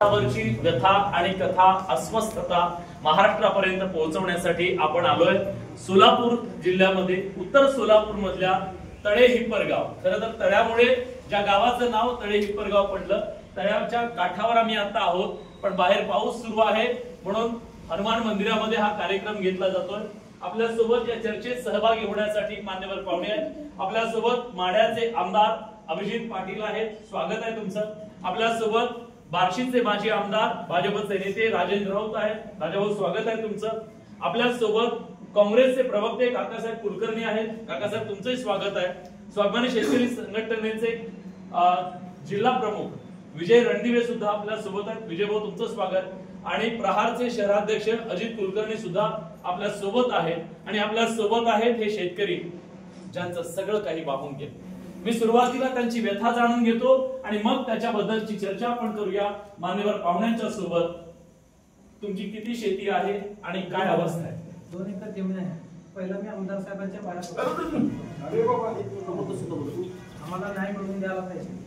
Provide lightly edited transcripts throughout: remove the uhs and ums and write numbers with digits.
वरची व्यथा आणि कथा अस्वस्थता महाराष्ट्रापर्यंत पोहोचवण्यासाठी आपण आलोय सोलापूर जिल्ह्यामध्ये उत्तर सोलापूर मधल्या तळे हिप्परगाव। खरं तर तळ्यामुळे ज्या गावाचं नाव तळे हिप्परगाव पडलं, तळ्याच्या काठावर आम्ही आता आहोत, पण बाहेर पाऊस सुरू आहे म्हणून हनुमान मंदिरामध्ये हा कार्यक्रम घेतला जातोय। आपल्या सोबत या चर्चेत सहभागी होण्यासाठी मान्यवर पाहुणे आहेत। आपल्या सोबत माढ्याचे आमदार अभिजित पाटील आहेत, स्वागत आहे तुमचं। आपल्या सोबत बार्शीचे माजी आमदार भाजपचे नेते राजेंद्र राऊत आहेत, राजाभाऊ स्वागत आहे तुमचं। आपल्या सोबत काँग्रेसचे प्रवक्ते काकासाहेब कुलकर्णी आहेत, काकासाहेब तुमचंही स्वागत आहे। स्वाभिमानी शेतकरी संघटनेचे जिल्हा प्रमुख विजय रणदिवे सुद्धा आपल्या सोबत आहेत, विजयभाऊ तुमचं स्वागत। आणि प्रहारचे शहराध्यक्ष अजित कुलकर्णी सुद्धा आपल्या सोबत आहेत आणि आपल्या सोबत आहेत हे शेतकरी ज्यांचं सगळं काही वाहून गेलं। मी सुरुवातीला त्यांची व्यथा जाणून घेतो आणि मग त्याच्याबद्दलची चर्चा आपण करूया मान्यवर पाहुण्यांच्या सोबत। तुमची किती शेती आहे आणि काय अवस्था आहे? 2 एकर जमीन आहे। पहिला मी आमदार साहेबांच्या पायात आम्हाला न्याय मिळवून द्यायला पाहिजे।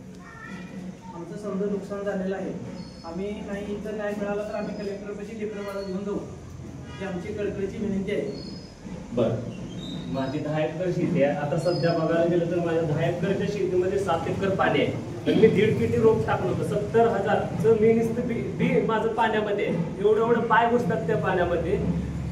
आमचं समजा नुकसान झालेलं आहे, आम्ही नाही इथं न्याय मिळाला तर आम्ही कलेक्टरपाशी लेटर घेऊन जाऊ, ही आमची कळकळीची विनंती आहे। बरं, माझी 10 एकर शेती आहे। आता सध्या बघायला गेलं तर माझ्या 10 एकरच्या शेतीमध्ये 7 एकर पाणी आहे। तर मी 1.5 किटी रोप टाकलं होतं, 70,000चं मी नुसतं बी माझं पाण्यामध्ये एवढं पाय घुसतात त्या पाण्यामध्ये।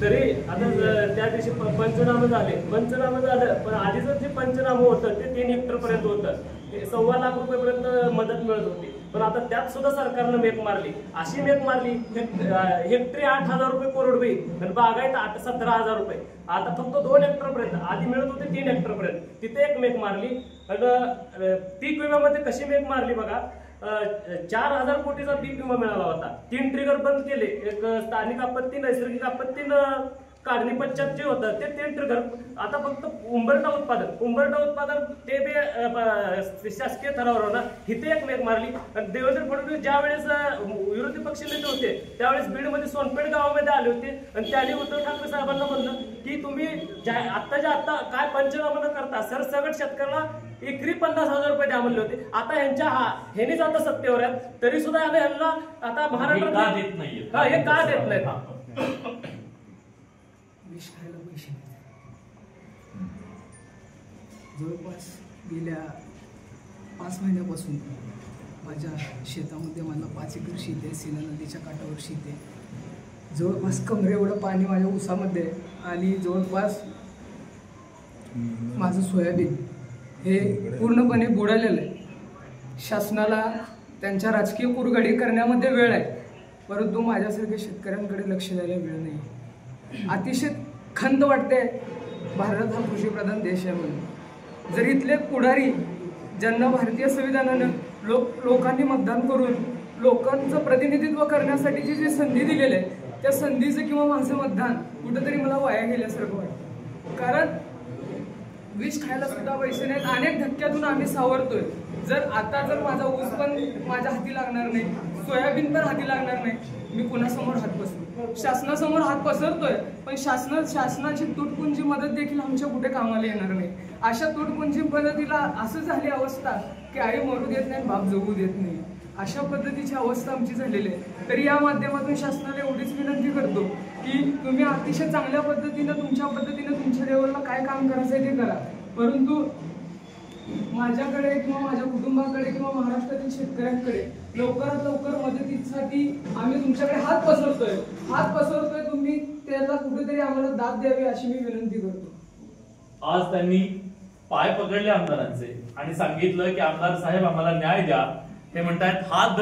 तरी आता त्या दिवशी पंचनामे झालं, पण आधीच जे पंचनामे होतं ते 3 हेक्टर पर्यंत होतं, 1.25 लाख रुपयेपर्यंत मदत मिळत होती। पण आता त्यात सुद्धा सरकारनं मेक मारली, अशी मेक मारली हेक्टरी 8,000 रुपये कोरडवी आणि बागायत 17,000 रुपये। आता फक्त 2 हेक्टर पर्यंत, आधी मिळत होते 3 हेक्टर पर्यंत, तिथे एक मेक मारली। आणि पीक विम्यामध्ये कशी मेक मारली बघा, 4,000 कोटीचा पीक विमा मिळाला होता, 3 ट्रिगर बंद केले, एक स्थानिक आपत्ती, नैसर्गिक आपत्ती, काढणी पश्चात जे होतं ते 3 ट्रिगर। आता फक्त उंबरठा उत्पादन ते बी शासकीय थरावर ना, इथे एक मेक मारली। आणि देवेंद्र फडणवीस ज्या वेळेस विरोधी पक्ष नेते होते त्यावेळेस बीडमध्ये सोनपेठ गावामध्ये आले होते आणि त्यांनी उद्धव ठाकरे साहेबांना म्हणलं की तुम्ही आता काय पंचनामा न करता सरसकट शेतकऱ्याला एकरी 50,000 रुपये द्या म्हणले होते। आता ह्यांनीच आता सत्तेवर आहेत, तरी सुद्धा यांना आता महाराष्ट्रात देत नाहीये, हे का देत नाहीत? विष खायला पैसे जवळपास गेल्या 5 महिन्यापासून माझ्या शेतामध्ये मला 5 एकर शेती आहे, सीना नदीच्या काठावर शेती आहे। जवळपास कमरे एवढं पाणी माझ्या ऊसामध्ये आणि जवळपास माझं सोयाबीन हे पूर्णपणे बुडालेलं आहे। शासनाला त्यांच्या राजकीय कुरघडी करण्यामध्ये वेळ आहे, परंतु माझ्यासारख्या शेतकऱ्यांकडे लक्ष द्यायला वेळ नाही। अतिशय खंत वाटते, भारत हा कृषीप्रधान देश आहे म्हणून। जर इथले पुढारी ज्यांना भारतीय संविधानानं लोकांनी मतदान करून लोकांचं प्रतिनिधित्व करण्यासाठीची जी संधी दिलेली आहे, त्या संधीचं किंवा माझं मतदान कुठंतरी मला वाया गेल्यासारखं वाटतं। कारण विष खायला सुद्धा पैसे नाहीत, अनेक धक्क्यातून आम्ही सावरतोय। जर माझा ऊस पण माझ्या हाती लागणार नाही, सोयाबीन पण हाती लागणार नाही, मी कुणासमोर हात पसरतो? शासनासमोर हात पसरतोय, पण शासनाची तुटपुंजी मदत देखील आमच्या कुठे कामाला येणार नाही। अशा तुटपुंजी मदतीला असं झाली अवस्था की आई मरू देत नाही, बाप जगू देत नाही, अशा पद्धतीची अवस्था आमची झालेली आहे। तरी या माध्यमातून शासनाला एवढीच विनंती करतो की तुम्ही अतिशय चांगल्या पद्धतीनं तुमच्या लेवलला काय काम करायचं आहे ते करा, परंतु माझ्याकडे किंवा माझ्या कुटुंबाकडे किंवा महाराष्ट्रातील शेतकऱ्यांकडे लवकरात लवकर मदतीसाठी आम्ही तुमच्याकडे हात पसरतोय, तुम्ही त्याला कुठेतरी आम्हाला दाद द्यावी अशी मी विनंती करतो। आज त्यांनी पाय पकडले आमदारांचे आणि सांगितलं की आमदार साहेब आम्हाला न्याय द्या। ते म्हणतायत हात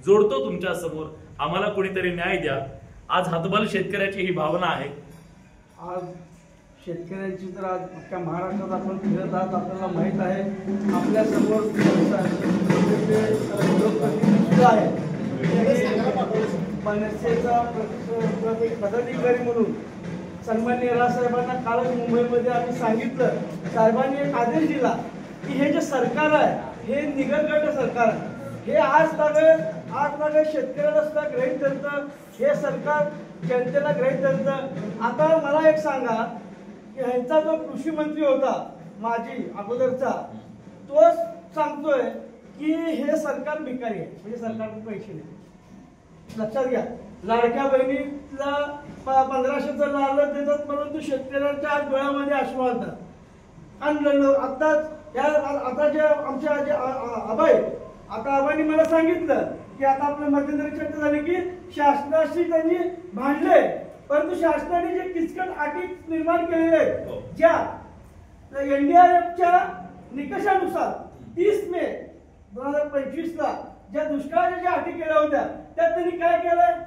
जोडतो तुमच्या समोर, आम्हाला कोणीतरी न्याय द्या। आज हातबल शेतकऱ्याची ही भावना आहे। आज शेतकऱ्यांची तर आज अख्ख्या महाराष्ट्रात आपण फिरत आहात, आपल्याला माहीत आहे आपल्या समोर मनसेचा पदाधिकारी म्हणून सन्माननीय राजसाहेबांना कालच मुंबईमध्ये आम्ही सांगितलं, साहेबांनी एक आदेश दिला की हे जे सरकार आहे हे निगलगट सरकार आहे, हे आज मागे शेतकऱ्याला सुद्धा गृहीत धरतं, हे सरकार जनतेला गृहीत धरतं। आता मला एक सांगा की ह्यांचा जो कृषी मंत्री होता माजी अगोदरचा, तो सांगतोय की हे सरकार भिकारी आहे, म्हणजे सरकारकडे पैसे नाही. लक्षात घ्या, लाडक्या बहिणीला 1500चं लालच देतात, परंतु शेतकऱ्यांच्या डोळ्यामध्ये अश्रू आणतात. आणि आता जे आमच्या जे आबाई, आता आबांनी मला सांगितलं की आता आपलं मध्यंतरी चर्चा झाली की शासनाशी त्यांनी भांडले, परंतु शासनाने जे किचकट अटी निर्माण केलेले आहेत, ज्या NDRFच्या निकषानुसार 30 मे 2025ला ज्या दुष्काळाच्या ज्या अटी केल्या होत्या, त्यात त्यांनी काय केलं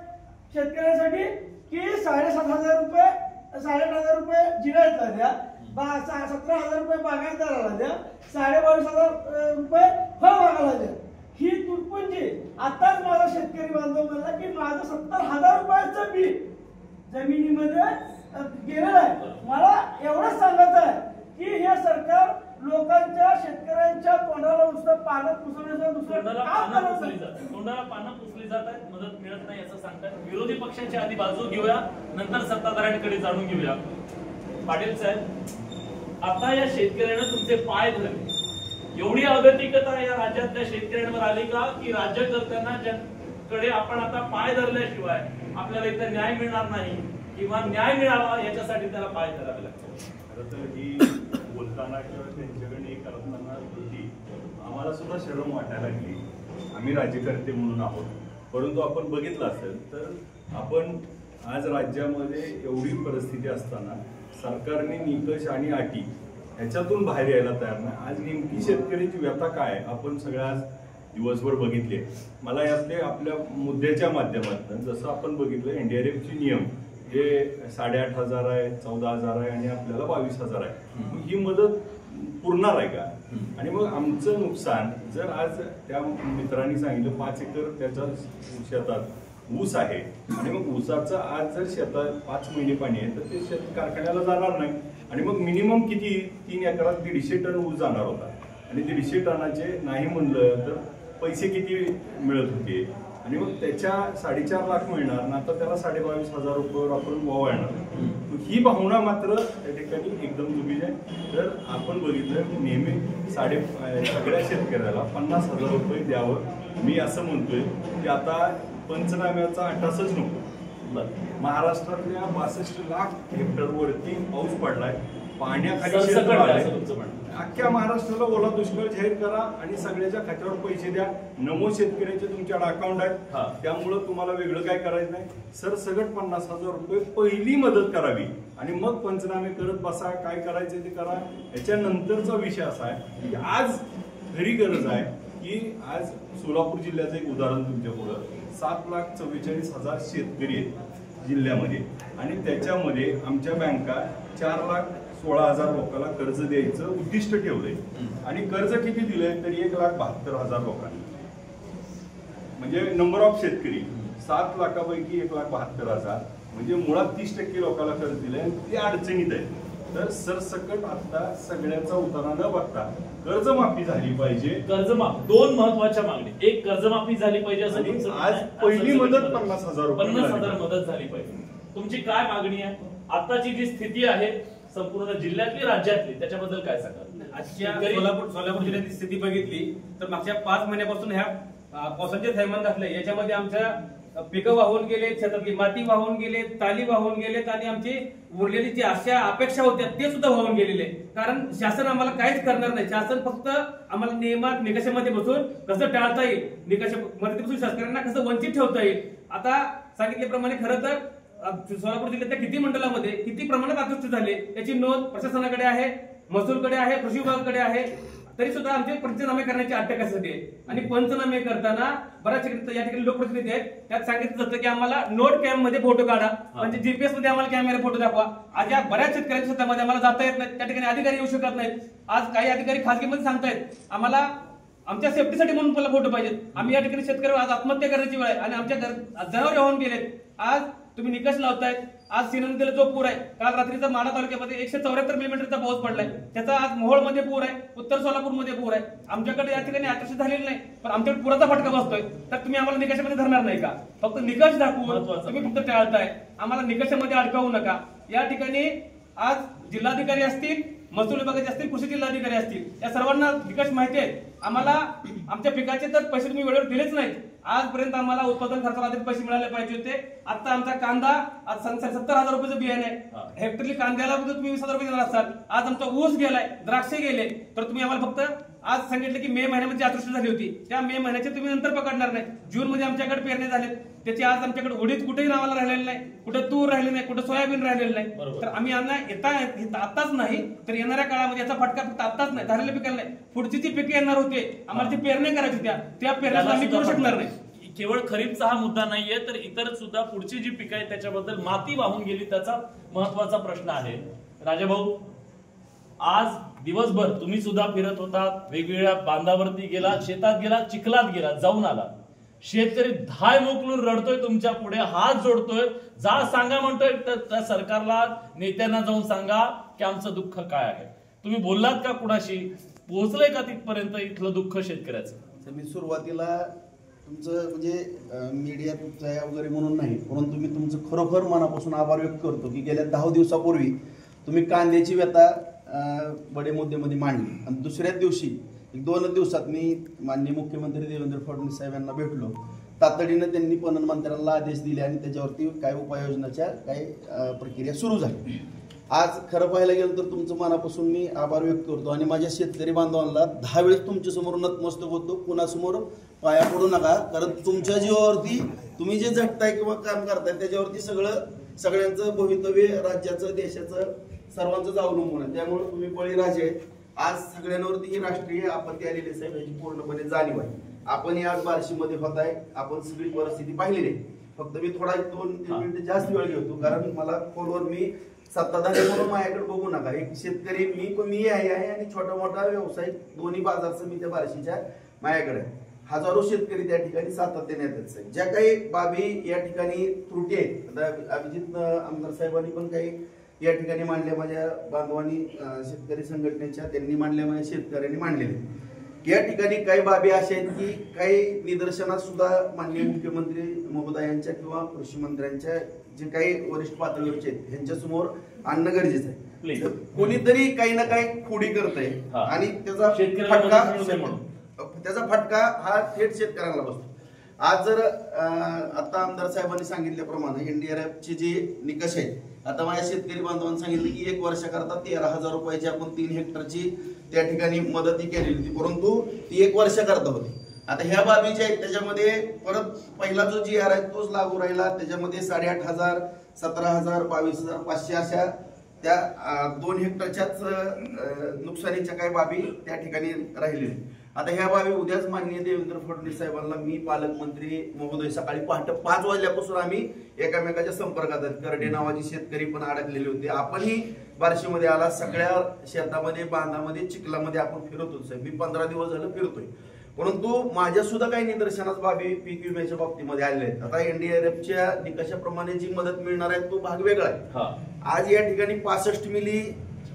शेतकऱ्यांसाठी की 7,500 रुपये 8,500 रुपये जिरायतला द्या, 17,000 रुपये बागायतदाराला द्या, 22,500 रुपये फळबागाला द्या. ही तुटपुंजी आताच माझा शेतकरी बांधव म्हणला की माझं 70,000 रुपयाचं बी जमिनीमध्ये गेलेलं आहे. मला एवढंच सांगायचं आहे की हे सरकार लोकांच्या शेतकऱ्यांच्या तोंडाला नुसतं पानं पुसवण्याचं दुसरं काम करत नाही. तोंडाला पानं पुसली जात आहेत, मदत मिळत नाही असं सांगतात. विरोधी पक्षांची आधी बाजू घेऊया, नंतर सत्ताधाऱ्यांकडे जाणून घेऊया. पाटील साहेब, आता या शेतकऱ्यानं तुमचे पाय धरले, एवढी अगतिकता या राज्यातल्या शेतकऱ्यांवर आली का की राज्यकर्त्यांना ज्यांकडे आपण आता पाय धरल्याशिवाय आपल्याला इथं न्याय मिळणार नाही किंवा न्याय मिळावा याच्यासाठी त्याला पाय धरावे लागतात. खरं तर ही बोलताना किंवा त्यांच्याकडे करताना होती, आम्हाला सुद्धा शरम वाटायला लागली. आम्ही राज्यकर्ते म्हणून आहोत, परंतु आपण बघितलं असेल तर आपण आज राज्यामध्ये एवढी परिस्थिती असताना सरकारने निकष आणि अटी ह्याच्यातून बाहेर यायला तयार नाही. आज नेमकी शेतकऱ्याची व्यथा काय आपण सगळ्या आज दिवसभर बघितले. मला यातले आपल्या मुद्द्याच्या माध्यमातून जसं आपण बघितलं NDRFचे नियम हे 8,500 आहे, 14,000 आहे आणि आपल्याला 22,000 आहे. मग ही मदत पुरणार आहे का? आणि मग आमचं नुकसान जर आज त्या मित्रांनी सांगितलं 5 एकर त्याच्या शेतात ऊस आहे आणि मग ऊसाचं आज जर शेतात 5 महिने पाणी आहे तर ते शेत कारखान्याला जाणार नाही. आणि मग मिनिमम किती 3 एकरात 150 टन ऊस जाणार होता आणि 150 टनाचे नाही म्हणलं तर पैसे किती मिळत होते. आणि मग त्याच्या 4.5 लाख मिळणार आणि आता त्याला 22,500 रुपयावर आपण वावळणार. ही भावना मात्र त्या ठिकाणी एकदम चुकीची आहे. तर आपण बघितलं नेहमी सगळ्या शेतकऱ्याला 50,000 रुपये द्यावं. मी असं म्हणतोय की आता पंचनाम्याचा अट्टासच नको. महाराष्ट्रातल्या 62 लाख हेक्टरवरती पाऊस पडलाय, पाण्याखाली शेत आलंय. अख्ख्या महाराष्ट्राला ओला दुष्काळ जाहीर करा आणि सगळ्याच्या खात्यावर पैसे द्या. नमो शेतकऱ्याचे तुमच्याकडे अकाउंट आहेत, त्यामुळं तुम्हाला वेगळं काय करायचं नाही. सरसगट 50,000 रुपये पहिली मदत करावी आणि मग पंचनामे करत बसा, काय करायचं ते करा. याच्यानंतरचा विषय असा आहे की आज खरी गरज आहे की आज सोलापूर जिल्ह्याचं एक उदाहरण तुमच्या पुढं 7,44,000 शेतकरी आहेत जिल्ह्यामध्ये आणि त्याच्यामध्ये आमच्या बँका 4,16,000 लोकांना कर्ज द्यायचं उद्दिष्ट ठेवलंय आणि कर्ज किती दिलंय तर 1,72,000 लोकांना. म्हणजे नंबर ऑफ शेतकरी 7 लाखापैकी 1,72,000 म्हणजे मुळात 30% लोकांना कर्ज दिलंय आणि ते अडचणीत आहे. तर सरसकट आता सगळ्यांचा उतारा न बघता कर्जमाफी झाली पाहिजे. कर्जमाफी 2 महत्वाच्या मागणी, एक कर्जमाफी झाली पाहिजे असं आज पहिली मदत 50,000 रुपये 50,000 मदत झाली पाहिजे. तुमची काय मागणी आहे? आताची जी स्थिती आहे संपूर्ण जिल्ह्यातली राज्यातली त्याच्याबद्दल काय सांगाल? आजच्या सोलापूर जिल्ह्याची स्थिती बघितली तर मागच्या 5 महिन्यापासून ह्या पावसाचे थैमान घातले. याच्यामध्ये आमच्या पिकं वाहून गेले, शेतातली माती वाहून गेले, ताली वाहून गेलेत आणि आमची उरलेली जी आशा अपेक्षा होत्या ते सुद्धा वाहून गेलेले. कारण शासन आम्हाला काहीच करणार नाही. शासन फक्त आम्हाला नियमात निकषामध्ये बसून कसं टाळता येईल, निकषामध्ये बसून शेतकऱ्यांना कसं वंचित ठेवता येईल. आता सांगितल्याप्रमाणे खरं तर सोलापूर जिल्ह्यातल्या किती मंडळामध्ये किती प्रमाणात अतिवृष्टी झाली याची नोंद प्रशासनाकडे आहे, महसूलकडे आहे, कृषी विभागाकडे आहे. तरी सुद्धा आमचे पंचनामे करण्याची अटकासाठी आहे. आणि पंचनामे करताना बऱ्याच या ठिकाणी लोकप्रतिनिधी आहेत, त्यात सांगितलं जातं की आम्हाला नोट कॅम्प मध्ये फोटो काढा, म्हणजे जीपीएस मध्ये आम्हाला कॅमेरा फोटो दाखवा. आज या बऱ्याच शेतकऱ्यांच्या शेतामध्ये आम्हाला जाता येत नाही, त्या ठिकाणी अधिकारी येऊ शकत नाहीत. आज काही अधिकारी खासगीमध्ये सांगतायत आम्हाला आमच्या सेफ्टीसाठी म्हणून मला फोटो पाहिजेत. आम्ही या ठिकाणी शेतकरी आज आत्महत्या करण्याची वेळ आहे आणि आमच्या जनावर वाहून गेलेत. आज तुम्ही निकष लावतायत. आज सिंधू नदीला जो पूर आहे, काल रात्रीचा माढा तालुक्यामध्ये 174 मिलीमीटरचा पाऊस पडलाय. त्याचा आज मोहोळमध्ये पूर आहे, उत्तर सोलापूरमध्ये पूर आहे. आमच्याकडे या ठिकाणी आकर्षित झालेलं नाही, पण आमच्याकडे पुराचा फटका बसतोय. तर तुम्ही आम्हाला निकषामध्ये धरणार नाही का? फक्त निकष दाखवून तुम्ही फक्त टाळताय. आम्हाला निकषामध्ये अडकावू नका. या ठिकाणी आज जिल्हाधिकारी असतील महसूल विभागाचे असतील, कृषी जिल्हाधिकारी असतील, या सर्वांना निकष माहिती आहे. आम्हाला आमच्या पिकाचे तर पैसे तुम्ही वेळेवर दिलेच नाहीत. आजपर्यंत आम्हाला उत्पादन खर्चाला अधिक पैसे मिळाले पाहिजे होते. आता आमचा कांदा आज 70,000 रुपयाचं बियाणे आहे. हेक्टरली कांद्याला तुम्ही 20,000 रुपये देणार असाल. आज आमचा ऊस गेलाय, द्राक्षे गेले, तर तुम्ही आम्हाला फक्त आज सांगितलं की मे महिन्यामध्ये अतिवृष्टी झाली होती, त्या मे महिन्याचे तुम्ही नंतर पकडणार नाही. जून मध्ये आमच्याकडे पेरणे झाले, त्याची आज आमच्याकडे उडीद कुठेही नावाला राहिलेलं नाही, कुठे तूर राहिले नाही, कुठे सोयाबीन राहिलेलं नाही. तर आम्ही यांना आताच नाही तर येणाऱ्या काळामध्ये याचा फटका फक्त आताच नाही, झालेल्या पिकाला नाही, पुढची जी पिके येणार होते आम्हाला ती पेरणी करायची होत्या, त्या पेरण्या आम्ही करू शकणार नाही. केवळ खरीपचा हा मुद्दा नाहीये, तर इतर सुद्धा पुढची जी पिकं आहेत त्याच्याबद्दल माती वाहून गेली त्याचा महत्वाचा प्रश्न आहे. राजाभाऊ, आज दिवसभर तुम्ही सुद्धा फिरत होतात, वेगवेगळ्या बांधावरती गेला, शेतात गेला, चिखलात गेला, जाऊन आला. शेतकरी धाय मोकलून रडतोय, तुमच्या पुढे हात जोडतोय, जा सांगा म्हणतोय, तर त्या सरकारला, नेत्यांना जाऊन सांगा की आमचं दुःख काय आहे. तुम्ही बोललात का कुणाशी? पोहोचलंय का तिथपर्यंत इथलं दुःख शेतकऱ्याचं? मी सुरुवातीला तुमचं म्हणजे मीडियात वगैरे म्हणून नाही, परंतु मी तुमचं खरोखर मनापासून आभार व्यक्त करतो की गेल्या 10 दिवसापूर्वी तुम्ही कांद्याची व्यथा बडे मुद्द्यामध्ये मांडली आणि दुसऱ्याच दिवशी 1-2 दिवसात मी माननीय मुख्यमंत्री देवेंद्र फडणवीस साहेब यांना भेटलो. तातडीनं त्यांनी पणन मंत्र्यांना आदेश दिले आणि त्याच्यावरती काही उपाययोजनाच्या काही प्रक्रिया सुरू झाली. आज खरं पाहायला गेलं तर तुमचं मनापासून मी आभार व्यक्त करतो आणि माझ्या शेतकरी बांधवांना 10 वेळेस तुमच्यासमोर नतमस्तक होतो. कुणासमोर पाया पडू नका, कारण तुमच्या जीवावरती तुम्ही जे झटताय किंवा काम करताय त्याच्यावरती सगळ्यांचं भवितव्य, राज्याचं, देशाचं, सर्वांचंच अवलंबून आहे. त्यामुळे तुम्ही बळीराजे आहेत. आज सगळ्यांवरती ही राष्ट्रीय आपत्ती आलेली साहेब याची पूर्णपणे जाणीव आहे. आपण आज बार्शीमध्ये होत आहे, आपण सगळी परिस्थिती पाहिलेली आहे. फक्त मी थोडा 2-3 मिनिटं जास्त वेळ घेतो, कारण मला फोनवर मी सत्ताधारी म्हणून माझ्याकडे बघू नका. एक शेतकरी मी आहे आणि छोटा मोठा व्यावसायिक दोन्ही बाजार समित्या बार्शीच्या माझ्याकडे हजारो शेतकरी त्या ठिकाणी सातत्याने येतात. ज्या काही बाबी या ठिकाणी त्रुटी आहेत, आता अभिजित आमदार साहेबांनी पण काही या ठिकाणी मांडल्या, माझ्या बांधवांनी शेतकरी संघटनेच्या त्यांनी मांडल्या, माझ्या शेतकऱ्यांनी मांडलेले. या ठिकाणी काही बाबी अशा आहेत की काही निदर्शनात सुद्धा माननीय मुख्यमंत्री महोदयांच्या किंवा कृषी मंत्र्यांच्या जे काही वरिष्ठ पातळीवरचे आहेत यांच्यासमोर आणणं गरजेचं आहे. कोणीतरी काही ना काही खोडी करतंय आणि त्याचा फटका हा थेट शेतकऱ्यांना बसतो. आज जर आता आमदार साहेबांनी सांगितल्याप्रमाणे NDRFचे जे निकष आहेत, आता माझ्या शेतकरी बांधवांनी सांगितलं की 1 वर्षाकरता 13,000 रुपयाची आपण 3 हेक्टरची त्या ठिकाणी मदत केलेली होती, परंतु ती 1 वर्षाकरता होती. आता ह्या बाबी ज्या आहेत त्याच्यामध्ये परत पहिला जो GR आहे तोच लागू राहिला. त्याच्यामध्ये 8,500, 17,000, 22,500 अशा त्या 2 हेक्टरच्याच नुकसानीच्या काही बाबी त्या ठिकाणी राहिलेल्या. आता ह्या बाबी उद्याच माननीय देवेंद्र फडणवीस साहेबांना मी, पालकमंत्री महोदय, सकाळी पहाटे 5 वाजल्यापासून आम्ही एकामेकाच्या संपर्कात आहेत. करडे नावाची शेतकरी पण अडकलेले होते. आपणही बार्शीमध्ये आला, सगळ्या शेतामध्ये, बांधामध्ये, चिखलामध्ये आपण फिरत होतो साहेब. मी 15 दिवस झालं फिरतोय, परंतु माझ्या सुद्धा काही निदर्शनास बाबी पीक विम्याच्या बाबतीमध्ये आलेल्या आहेत. आता NDRFच्या निकषाप्रमाणे जी मदत मिळणार आहे तो भाग वेगळा आहे. आज या ठिकाणी 65 मिली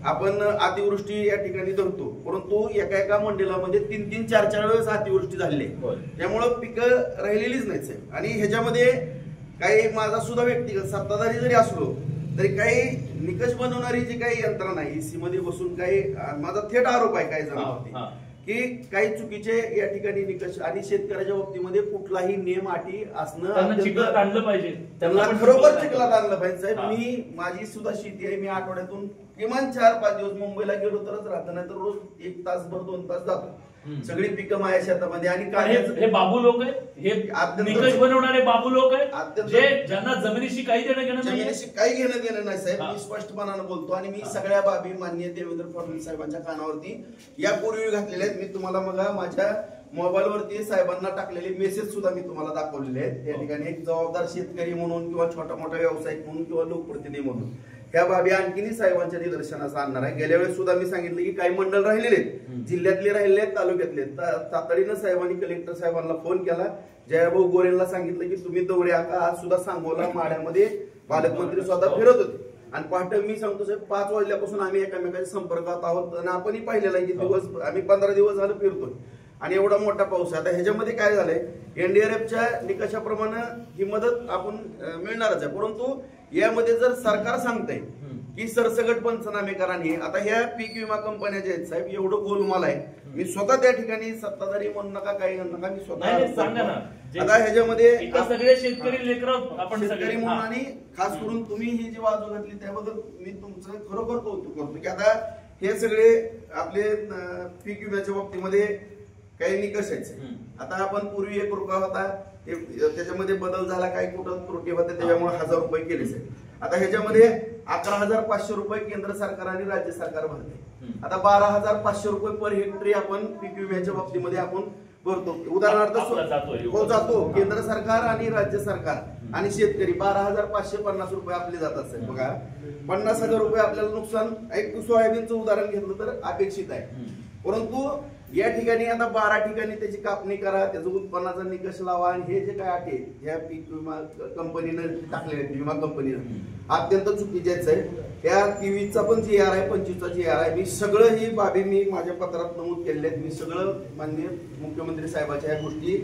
आपण अतिवृष्टी या ठिकाणी धरतो, परंतु एका मंडळामध्ये 3-3, 4-4 वेळेस अतिवृष्टी झाली, त्यामुळं पिकं राहिलेलीच नाहीत साहेब. आणि ह्याच्यामध्ये काही माझा सुद्धा व्यक्तिगत सत्ताधारी जरी असलो तरी काही निकष बनवणारी जी काही यंत्रणा आहे EC मध्ये बसून काही माझा थेट आरोप आहे काही जणांवरती की काही चुकीचे या ठिकाणी निकष आणि शेतकऱ्याच्या बाबतीमध्ये कुठलाही नियम अटी असणं चिखलात आणलं पाहिजे, त्यांना खरोखर चिखलात आणलं पाहिजे साहेब. मी माझी सुद्धा शेती आहे, मी आठवड्यातून किमान 4-5 दिवस मुंबईला गेलो तरच राहतो, नाही तर रोज 1 तासभर 2 तास जातो. सगळी पिकं माझ्या शेतामध्ये. आणि हे बाबू लोक आहेत, हे निकष बनवणारे बाबू लोक आहेत जे ज्यांना जमिनीशी काही देणं घेणं नाही, जमिनीशी काही घेणं देणं नाही साहेब. मी स्पष्टपणानं बोलतो आणि मी सगळ्या बाबी माननीय देवेंद्र फडणवीस साहेबांच्या कानावरती यापूर्वी घातलेल्या आहेत. मी तुम्हाला मग माझ्या मोबाईलवरती साहेबांना टाकलेले मेसेज सुद्धा मी तुम्हाला दाखवलेले आहेत. या ठिकाणी एक जबाबदार शेतकरी म्हणून किंवा छोटा मोठा व्यावसायिक म्हणून किंवा लोकप्रतिनिधी म्हणून ह्या बाबी आणखीनही साहेबांच्या निदर्शनास आणणार आहे. गेल्या वेळेस सुद्धा मी सांगितलं की काही मंडळ राहिलेले आहेत, जिल्ह्यातले राहिलेले आहेत, तालुक्यातले. तातडीनं साहेबांनी कलेक्टर साहेबांना फोन केला, जयाभाऊ गोरेंना सांगितलं की तुम्ही दौरे आका. आज सुद्धा सांगोला माड्यामध्ये पालकमंत्री स्वतः फिरत होते आणि पहाटे मी सांगतो साहेब 5 वाजल्यापासून आम्ही एकामेकाच्या संपर्कात आहोत आणि आपणही पाहिलेला आहे की दिवस आम्ही 15 दिवस झालं फिरतोय आणि एवढा मोठा पाऊस आहे. आता ह्याच्यामध्ये काय झालंय, NDRFच्या निकषाप्रमाणे ही मदत आपण मिळणारच आहे, परंतु यामध्ये जर सरकार सांगतंय की सरसकट पंचनामे करा. आणि आता ह्या पीक विमा कंपन्या ज्या आहेत साहेब, एवढं गोलमाल आहे. मी स्वतः त्या ठिकाणी सत्ताधारी म्हणू नका, काही म्हणू नका, मी स्वतः सांगा ना. आता ह्याच्यामध्ये सगळे शेतकरी लेकरं आपण शेतकरी म्हणून आणि खास करून तुम्ही ही जी बाजू घातली त्याबद्दल मी तुमचं खरोखर कौतुक करतो की आता हे सगळे आपले पीक विम्याच्या बाबतीमध्ये काही निकष आहेत. आता आपण पूर्वी 1 रुपया होता, त्याच्यामध्ये बदल झाला, काही कुठं त्रुटी होत्या, त्याच्यामुळे 1000 रुपये केले साहेब. आता ह्याच्यामध्ये 11,500 रुपये केंद्र सरकार आणि राज्य सरकार भरते. आता 12,500 रुपये पर हेक्टरी आपण पीक विम्याच्या बाबतीमध्ये आपण भरतो. उदाहरणार्थ हो जातो केंद्र सरकार आणि राज्य सरकार आणि शेतकरी 12,550 रुपये आपले जातात साहेब. बघा 50,000 रुपये आपल्याला नुकसान एक सोयाबीनचं उदाहरण घेतलं तर अपेक्षित आहे. परंतु या ठिकाणी आता 12 ठिकाणी त्याची कापणी करा, त्याचा उत्पन्नाचा निकष लावा आणि हे जे काय आहे ह्या पीक विमा कंपनीनं टाकलेले आहेत, विमा कंपनीनं अत्यंत चुकीचे आहेत साहेब. त्या 23चा पण GR आहे, 25चा GR आहे. मी सगळं ही बाबी मी माझ्या पत्रात नमूद केलेल्या आहेत. मी सगळं माननीय मुख्यमंत्री साहेबांच्या ह्या गोष्टी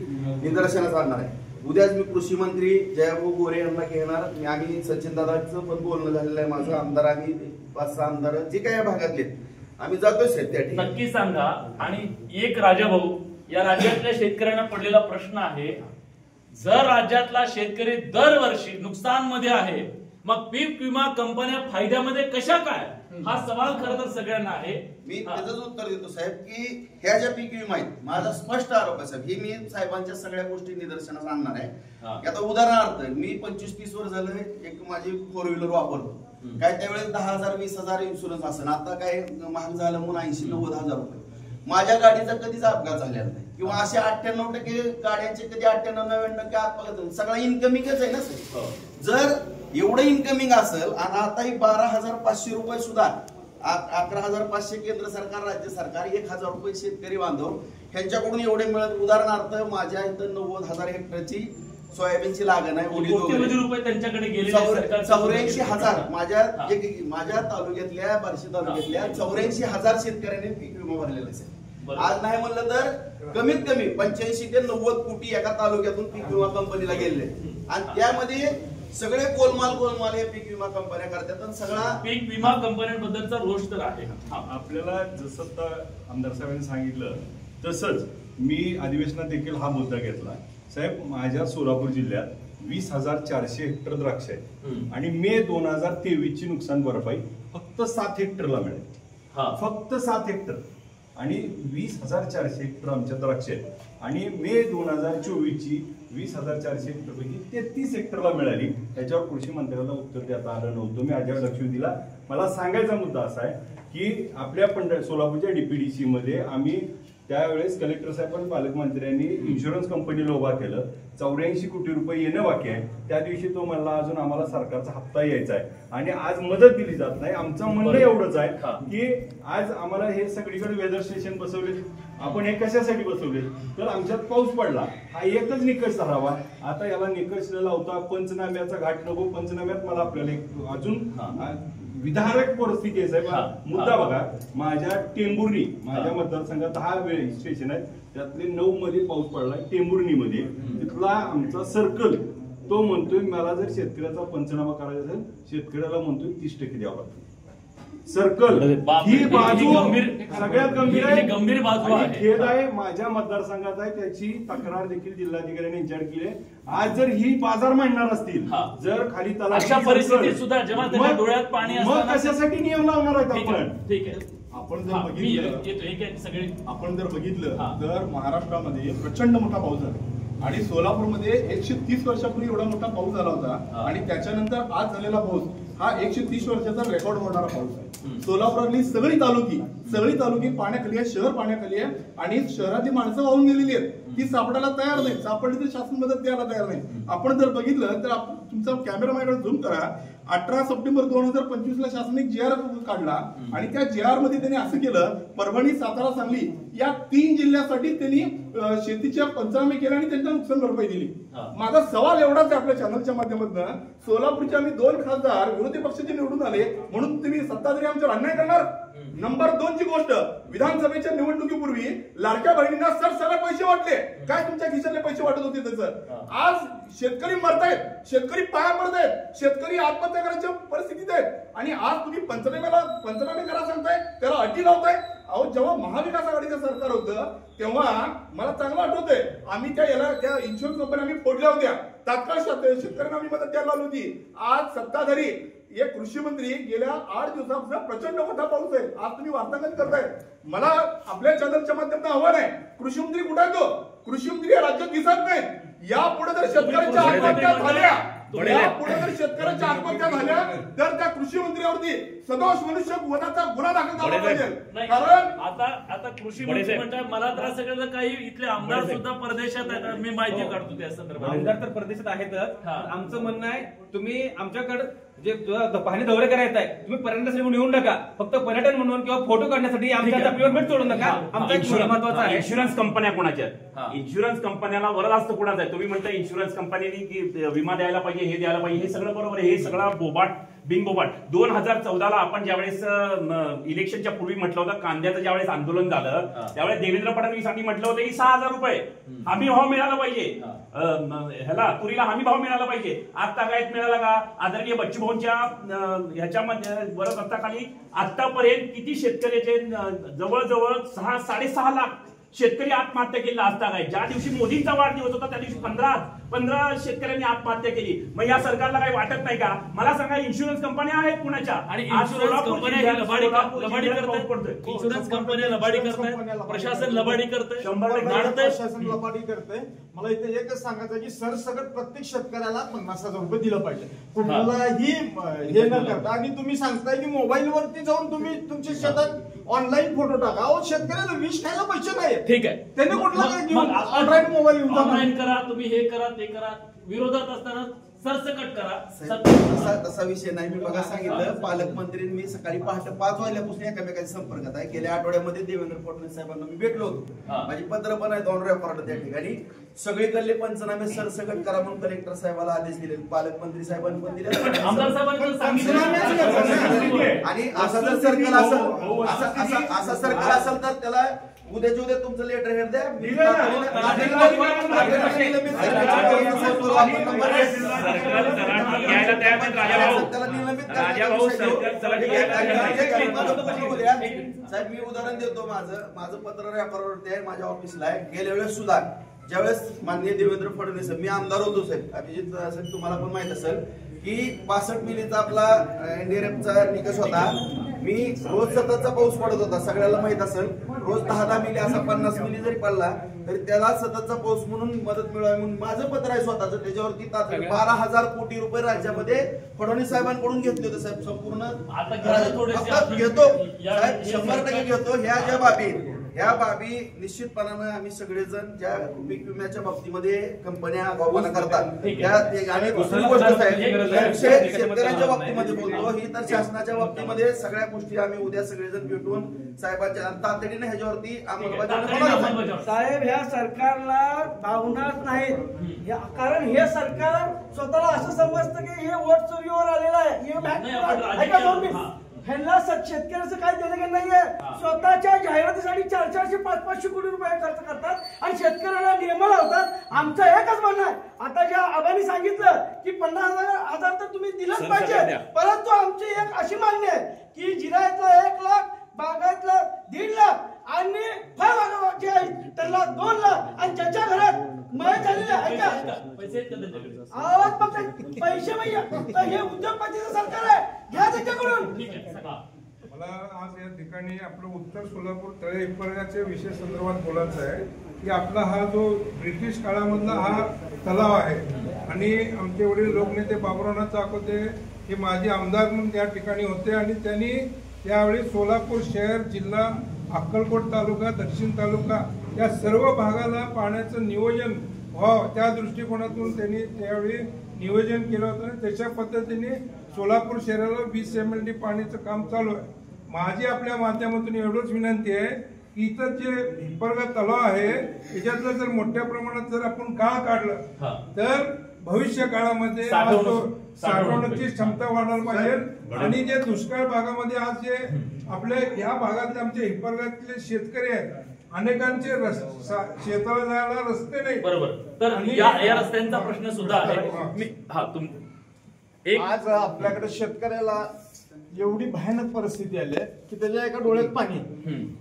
निदर्शनास आणणार आहे. उद्याच मी कृषी मंत्री जयभाऊ गोरे यांना घेणार. आम्ही सचिन दादाचं पण बोलणं झालेलं आहे माझं. आमदार आम्ही 5-6 आमदार जे काय या भागातले आम्ही जातोच त्या ठिकाणी. नक्की सांगा. आणि एक राजाभाऊ, या राज्यातल्या शेतकऱ्यांना पडलेला प्रश्न आहे, जर राज्यातला शेतकरी दरवर्षी नुकसान मध्ये आहे, मग पीक विमा कंपन्या फायद्यामध्ये कशा काय, हा सवाल खरं तर सगळ्यांना आहे. मी त्याचंच उत्तर देतो साहेब की ह्या ज्या पीक विमा आहेत, माझा स्पष्ट आरोप आहे साहेब, ही मी साहेबांच्या सगळ्या गोष्टी निदर्शनास आणणार आहे. आता उदाहरणार्थ मी 25-30 वर्ष झालं एक माझी 4 व्हीलर वापरतो. काय त्यावेळेस 10,000 20,000 इन्शुरन्स असेल. आता काय महाग झालं म्हणून 80-90 हजार रुपये. माझ्या गाडीचा कधीच अपघात झालेला नाही किंवा असे 98% गाड्यांचे कधी 98-99% अपघात. सगळा इन्कमिंगच आहे ना सर. जर एवढं इन्कमिंग असेल आणि आता ही 12,500 रुपये सुद्धा 11,500 केंद्र सरकार राज्य सरकार 1,000 रुपये शेतकरी बांधव ह्यांच्याकडून एवढे मिळत. उदाहरणार्थ माझ्या इथं 90,000 हेक्टरची सोयाबीनची लागण आहे. रुपये त्यांच्याकडे गेले 84,000 माझ्या तालुक्यातल्या बार्शी तालुक्यातल्या 84,000 शेतकऱ्यांनी पीक विमा भरलेला आहे. आज नाही म्हणलं तर कमीत कमी 85 ते 90 कोटी एका तालुक्यातून पीक विमा कंपनीला गेले आणि त्यामध्ये सगळे गोलमाल हे पीक विमा कंपन्या करतात. आणि सगळा पीक विमा कंपन्यांबद्दलचा रोष तर आहे. आपल्याला जसं आमदार साहेबांनी सांगितलं तसंच मी अधिवेशनात देखील हा मुद्दा घेतला साहेब. माझ्या सोलापूर जिल्ह्यात 20,400 हेक्टर द्राक्ष आहेत आणि मे 2023 ची नुकसान भरपाई फक्त 7 हेक्टरला मिळेल. फक्त 7 हेक्टर आणि 20,400 हेक्टर आमच्या द्राक्ष आहेत आणि मे 2024 ची 20,400 हेक्टर पैकी 33 हेक्टरला मिळाली. त्याच्यावर कृषी मंत्र्याला उत्तर देता आलं नव्हतं. मी आजवर लक्ष दिला. मला सांगायचा मुद्दा असा आहे की आपल्या सोलापूरच्या DPDC मध्ये आम्ही त्यावेळेस कलेक्टर साहेब आणि पालकमंत्र्यांनी इन्शुरन्स कंपनीला उभा केलं. 84 कोटी रुपये येणं बाकी आहे. त्या दिवशी तो म्हणला अजून आम्हाला सरकारचा हप्ता यायचा आहे आणि आज मदत दिली जात नाही. आमचं म्हणणं एवढंच आहे की आज आम्हाला हे सगळीकडे वेदर स्टेशन बसवले. आपण हे कशासाठी बसवले तर आमच्यात पाऊस पडला हा एकच निकष धरावा. आता याला निकष न लावता पंचनाम्याचा घाट नको. पंचनाम्यात मला आपल्याला अजून विधारक परिस्थिती आहे साहेब. मुद्दा बघा, माझ्या टेंभुर्णी माझ्या मतदारसंघात 10 स्टेशन आहेत, त्यातले 9 मध्ये पाऊस पडलाय. टेंभुर्णीमध्ये तिथला आमचा सर्कल तो म्हणतोय मला जर शेतकऱ्याचा पंचनामा करायचा असेल शेतकऱ्याला म्हणतोय 30% द्यावा. सर्कल ही बाजू सगळ्यात गंभीर आहे. गंभीर बाजू आहे. खेद आहे माझ्या मतदारसंघात आहे. त्याची तक्रार देखील जिल्हाधिकाऱ्यांनी विचार केली. आज जर ही बाजार मांडणार असतील, जर खाली अशा परिस्थितीत सुद्धा जेव्हा त्यांच्या डोळ्यात पाणी मग कशासाठी नियम लावणार आहेत आपण? ठीक आहे. आपण जर बघितलं तर महाराष्ट्रामध्ये प्रचंड मोठा पाऊस झाला आणि सोलापूरमध्ये 130 वर्षापूर्वी एवढा मोठा पाऊस झाला होता आणि त्याच्यानंतर आज झालेला पाऊस हा 130 वर्षाचा रेकॉर्ड होणारा पाऊस आहे. सोलापुरातली सगळी तालुकी पाण्याखाली आहे. शहर पाण्याखाली आहे आणि शहरातली माणसं वाहून गेलेली आहेत. ती सापडायला तयार नाही. सापडली तर शासन मदत द्यायला तयार नाही. आपण जर बघितलं तर तुमचा कॅमेरा माझ्याकडे झूम करा. 18 सप्टेंबर 2025 ला शासनाने GR काढला आणि त्या GR मध्ये त्यांनी असं केलं, परभणी, सातारा, सांगली या 3 जिल्ह्यासाठी त्यांनी शेतीच्या पंचनामे केले आणि त्यांना नुकसान भरपाई दिली. माझा सवाल एवढाच आहे आपल्या चॅनलच्या माध्यमातून, सोलापूरचे आम्ही 2 खासदार विरोधी पक्षाचे निवडून आले म्हणून तुम्ही सत्ताधारी आमच्यावर अन्याय करणार? नंबर 2 ची गोष्ट, विधानसभेच्या निवडणुकीपूर्वी लाडक्या बहिणींना सगळे पैसे वाटले. काय तुमच्या खिशातले पैसे वाटत होते त्याचं? आज शेतकरी मरतायत, शेतकरी पाया पडतायत, शेतकरी आत्महत्या आत्महत्या करायच्या परिस्थितीत आहेत आणि आज तुम्ही पंचनामे करा सांगताय, त्याला अटी लावताय. अहो, जेव्हा महाविकास आघाडीचं सरकार होतं तेव्हा मला चांगलं आठवतंय, आम्ही त्या इन्शुरन्स कंपन्या आम्ही फोडल्या होत्या, तात्काळ शेतकऱ्यांना आम्ही मदत द्यायला लावली होती. आज सत्ताधारी एक कृषी मंत्री गेल्या 8 दिवसापासून प्रचंड मोठा पाऊस आहे, आज तुम्ही वार्तांकन करताय. मला आपल्या चॅनलच्या माध्यमातून आव्हान आहे, कृषी मंत्री कुठे आहे? तो कृषी मंत्री या राज्यात दिसत नाही. यापुढे जर शेतकऱ्यांच्या आत्महत्या झाल्या तर त्या कृषी मंत्र्यावरती सदोष मनुष्य वधाचा गुन्हा दाखल झाला पाहिजे. कारण आता कृषी मंत्री म्हणतात, मला तर असं कळलं काही इथले आमदार सुद्धा परदेशात आहेत. मी माहिती काढतो त्या संदर्भात. आमदार तर परदेशात आहेतच. आमचं म्हणणं आहे, तुम्ही आमच्याकडे जे पाहणी दौरे करायचं आहे, तुम्ही पर्यटनासाठी म्हणून येऊ नका. फक्त पर्यटन म्हणून किंवा फोटो काढण्यासाठी आमच्या भेट सोडू नका. आमचा महत्वाचा आहे, इन्शुरन्स कंपन्या कोणाच्या आहेत? इन्शुरन्स कंपन्याला वरदास्त कोणाचा आहे? तुम्ही म्हणता इन्शुरन्स कंपनीने की विमा द्यायला पाहिजे, हे द्यायला पाहिजे, हे सगळं बरोबर आहे. हे सगळं बोबाट बिनबोबाट. 2014ला आपण ज्यावेळेस इलेक्शनच्या पूर्वी म्हटलं होतं, कांद्याचं ज्यावेळेस आंदोलन झालं त्यावेळेस देवेंद्र फडणवीसांनी म्हटलं होतं की 6000 रुपये हमी भाव मिळाला पाहिजे, ह्याला तुरीला हमी भाव मिळाला पाहिजे. आज तागायत मिळाला का? आदरणीय बच्चू भाऊंच्या ह्याच्यामध्ये वरदहस्ताखाली आतापर्यंत किती शेतकऱ्याचे जवळजवळ 6.5 लाख शेतकरी आत्महत्या केली असता काय? ज्या दिवशी मोदींचा वाढदिवस होता त्या दिवशी 15 शेतकऱ्यांनी आत्महत्या केली. मग या सरकारला काही वाटत नाही का? मला सांगा, इन्शुरन्स कंपन्या आहेत कुणाच्या? आणि इन्शुरन्स कंपन्या लबाडी करतात, इन्शुरन्स कंपन्या लबाडी करतात, प्रशासन लबाडी करतंय, 100% प्रशासन लबाडी करतंय. मला इथे एकच सांगायचं की सरसकट प्रत्येक शेतकऱ्याला 50,000 रुपये दिलं पाहिजे, कुणालाही हे न करता. आणि तुम्ही सांगताय की मोबाईल वरती जाऊन तुम्ही तुमच्या शेतात ऑनलाईन फोटो टाका. अहो, शेतकऱ्याला विष खायला पैसे नाही. ठीक आहे, त्यांनी कुठला ऑनलाईन मोबाईल ऑनलाईन करा, तुम्ही हे करा ते करा, विरोधात असताना सरसकट करा. तसा विषय नाही. मी बघा सांगितलं, पालकमंत्रींनी मी सकाळी पहाटे 5 वाजल्यापासून एकामेकाच्या संपर्कात आहे. गेल्या आठवड्यामध्ये देवेंद्र फडणवीस साहेबांना मी भेटलो होतो. माझी पत्र पण आहे ऑन रेकॉर्ड त्या ठिकाणी. सगळीकडले पंचनामे सरसकट करा म्हणून कलेक्टर साहेबाला आदेश दिले, पालकमंत्री साहेबांनी पण दिले, आमदार साहेबांनी सांगितलं. आणि असं जर सरकार असं सरकार असेल तर त्याला उद्याच्या उद्या तुमचं लेटर हेड द्या. साहेब, मी उदाहरण देतो. माझं पत्र रेकॉर्डवरती आहे, माझ्या ऑफिसला आहे. गेल्या वेळेस सुद्धा ज्यावेळेस माननीय देवेंद्र फडणवीस, मी आमदार होतो साहेब, अभिजित साहेब तुम्हाला पण माहित असेल की 65 मिलीचा आपला एनडीआरएफचा निकष होता. मी रोज सततचा पाऊस पडत होता, सगळ्याला माहित असेल. रोज 10 मिली असा 50 मिली जरी पडला तरी त्याला सततचा पाऊस म्हणून मदत मिळावी म्हणून माझं पत्र आहे स्वतःचं. त्याच्यावरती 12,000 कोटी रुपये राज्यामध्ये फडणवीस साहेबांकडून घेतले होते साहेब. संपूर्ण घेतो साहेब, 100% घेतो. ह्या बाबी निश्चितपणानं आम्ही सगळेजण ज्या पीक विम्याच्या बाबतीमध्ये कंपन्या आगाऊपणा करतात आणि दुसरी गोष्ट साहेब, शेतकऱ्यांच्या बाबतीमध्ये बोलतो, ही तर शासनाच्या बाबतीमध्ये सगळ्या गोष्टी आम्ही उद्या सगळेजण भेटून साहेबांच्या तातडीने ह्याच्यावरती अंमलबजावणी. साहेब, ह्या सरकारला भावनाच नाहीत, कारण हे सरकार स्वतःला असं समजतं की हे वोट चोरीवर आलेलं आहे. ह्यांना शेतकऱ्याचं काय देणं नाहीये. स्वतःच्या जाहिरातीसाठी 400-500 कोटी रुपये खर्च करतात आणि शेतकऱ्याला नियम लावतात. आमचं एकच म्हणणं आहे, आता ज्या आबांनी सांगितलं की 50,000 तर तुम्ही दिलंच पाहिजे, परंतु आमची एक अशी मागणी आहे की जिरायतला 1 लाख, बागायतला 1.5 लाख आणि फळबागाचे आहेत त्याला 2 लाख आणि ज्याच्या घरात मय झालेले ऐका पैसे हे उद्योगपतीचं सरकार आहे, घ्या त्याच्याकडून. मला आज या ठिकाणी आपलं उत्तर सोलापूर तळे हिप्परगाच्या विषय संदर्भात बोलायचं आहे की आपला हा जो ब्रिटिश काळामधला हा तलाव आहे आणि आमचे वडील लोकनेते बाबुराव चाकोते हे माजी आमदार म्हणून त्या ठिकाणी होते आणि त्यांनी त्यावेळी सोलापूर शहर, जिल्हा, अक्कलकोट तालुका, दक्षिण तालुका या सर्व भागाला पाण्याचं नियोजन व्हावं त्या दृष्टिकोनातून त्यांनी त्यावेळी नियोजन केलं होतं. त्याच्या पद्धतीने सोलापूर शहराला 20 MLD पाण्याचं काम चालू आहे. माझी आपल्या माध्यमातून एवढंच विनंती आहे की इथं जे हिप्परगा तलाव आहे याच्यातलं जर मोठ्या प्रमाणात जर आपण काळ काढलं तर भविष्य काळामध्ये साठवणुकीची क्षमता वाढायला पाहिजे. आणि जे दुष्काळ भागामध्ये आज जे आपल्या या भागातले आमचे हिप्परगातले शेतकरी आहेत, अनेकांचे शेताला जायला रस्ते नाही. बरोबर. तर या रस्त्यांचा प्रश्न सुद्धा आहे. आज आपल्याकडे शेतकऱ्याला एवढी भयानक परिस्थिती आली आहे की त्याच्या एका डोळ्यात पाणी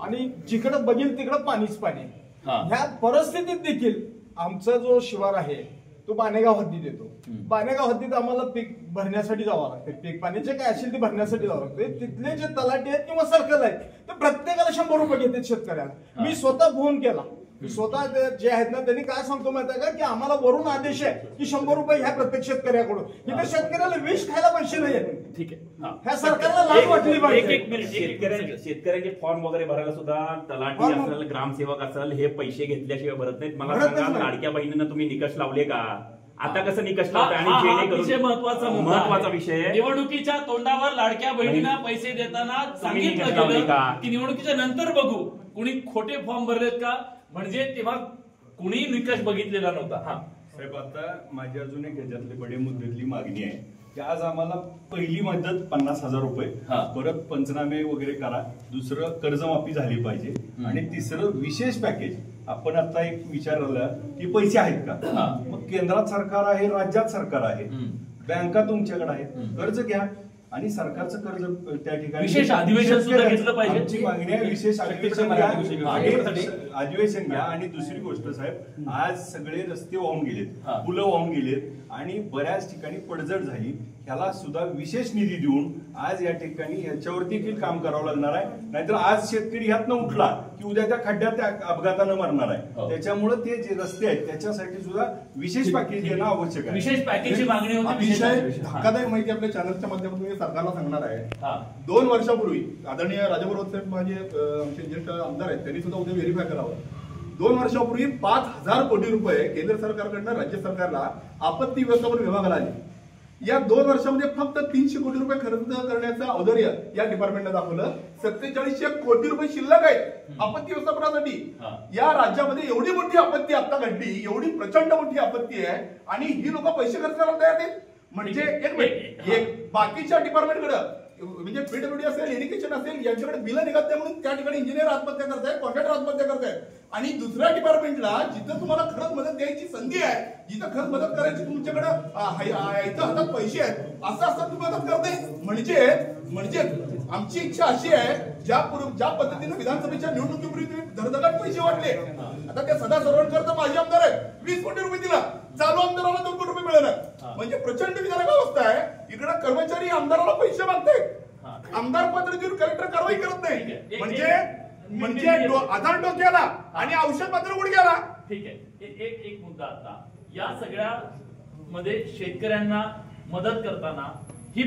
आणि जिकडे बघेल तिकडे पाणीच पाणी. ह्या परिस्थितीत देखील आमचा जो शिवार आहे तो बाणेगाव हद्दीत येतो. बाणेगाव हद्दीत आम्हाला पीक भरण्यासाठी जावं लागते. पीक पाण्याचे काय असेल ते भरण्यासाठी जावं लागते. तिथले जे तलाठी आहेत किंवा सर्कल आहेत ते प्रत्येकाला 100 रुपये घेतात शेतकऱ्याला. मी स्वतः फोन केला. स्वतः जे आहेत ना त्यांनी काय सांगतो माहिती आहे का की आम्हाला वरून आदेश आहे की 100 रुपये ह्या प्रत्येक शेतकऱ्याकडून. इथे शेतकऱ्याला विष खायला पैसे नाही आहेत. ठीक आहे. ह्या सरकारला लाज वाटली पाहिजे. शेतकऱ्यांचे फॉर्म वगैरे भरायला सुद्धा तलाठी असेल ग्रामसेवक असेल हे पैसे घेतल्याशिवाय भरत नाहीत. मला सांगा लाडक्या बहिणींना तुम्ही निकष लावले का? आता कसं निकष लावताय? आणि महत्वाचा विषय निवडणुकीच्या तोंडावर लाडक्या बहिणींना पैसे देताना सांगितलं गेलं की निवडणुकीच्या नंतर बघू. कुणी खोटे फॉर्म भरलेत का? म्हणजे तेव्हा कुणी निकष बघितलेला नव्हता. साहेब आता माझी अजून एक ह्याच्यातली बडी मुद्द्यातली मागणी आहे की आज आम्हाला पहिली मदत 50,000 रुपये, परत पंचनामे वगैरे करा, दुसरं कर्जमाफी झाली पाहिजे आणि तिसरं विशेष पॅकेज. आपण आता एक विचारलं की पैसे आहेत का? मग केंद्रात सरकार आहे, राज्यात सरकार आहे, बँका तुमच्याकडे आहेत, कर्ज घ्या आणि सरकारचं कर्ज त्या ठिकाणी विशेष अधिवेशन सुद्धा घेतलं पाहिजे. आमची मागणी आहे विशेष अधिवेशन घ्या. आणि दुसरी गोष्ट साहेब, आज सगळे रस्ते वाहून गेलेत, पुलं वाहून गेलेत आणि बऱ्याच ठिकाणी पडझड झाली. ह्याला सुद्धा विशेष निधी देऊन आज या ठिकाणी याच्यावरती देखील काम करावं लागणार आहे. नाहीतर आज शेतकरी ह्यातनं उठला की उद्या त्या खड्ड्यात त्या अपघातानं मरणार आहे. त्याच्यामुळे ते जे रस्ते आहेत त्याच्यासाठी सुद्धा विशेष पॅकेज देणं आवश्यक आहे. विशेष पॅकेजची मागणी होती. अतिशय धक्कादायक माहिती आपल्या चॅनलच्या माध्यमातून सरकारला सांगणार आहे. 2 वर्षापूर्वी आदरणीय राजाभाऊ साहेब माझे आमचे ज्येष्ठ आमदार आहेत त्यांनी सुद्धा उद्या व्हेरीफाय करावं. 2 वर्षापूर्वी 5,000 कोटी रुपये केंद्र सरकारकडनं राज्य सरकारला आपत्ती व्यवस्थापन विभागाला आले. या 2 वर्षामध्ये फक्त 300 कोटी रुपये खर्च करण्याचं औदार्य या डिपार्टमेंटने दाखवलं. 4700 कोटी रुपये शिल्लक आहेत आपत्ती व्यवस्थापनासाठी. या राज्यामध्ये एवढी मोठी आपत्ती आता घडली, एवढी प्रचंड मोठी आपत्ती आहे आणि ही लोक पैसे खर्च करायला तयार आहेत. म्हणजे एक बाकीच्या डिपार्टमेंटकडे म्हणजे पीडब्ल्यूडी असेल, इरिगेशन असेल यांच्याकडे बिलं निघत नाही म्हणून त्या ठिकाणी इंजिनियर आत्महत्या करतायत, कॉन्ट्रॅक्टर आत्महत्या करतायत. आणि दुसऱ्या डिपार्टमेंटला जिथं तुम्हाला खरंच मदत द्यायची संधी आहे, जिथं खरंच मदत करायची तुमच्याकडे हातात पैसे आहेत, असं तुम्ही मदत करते. म्हणजे आमची इच्छा अशी आहे ज्या पद्धतीने विधानसभेच्या निवडणुकीपूर्वी तुम्ही धडधडट पैसे वाटले, आता त्या सदा सरवणकर माजी आमदार आहेत, 20 कोटी रुपये दिला, चालू आमदाराला 2 कोटी रुपये मिळणार. म्हणजे प्रचंड विधानक अवस्था आहे. इकडे कर्मचारी आमदाराला पैसे मागतायत, आमदार पत्र देऊन कलेक्टर कारवाई करत नाही. म्हणजे आधार डोक्याला आणि औषध मात्र गुडघ्याला. ठीक आहे. एक मुद्दा आता या सगळ्या मध्ये शेतकऱ्यांना मदत करताना ही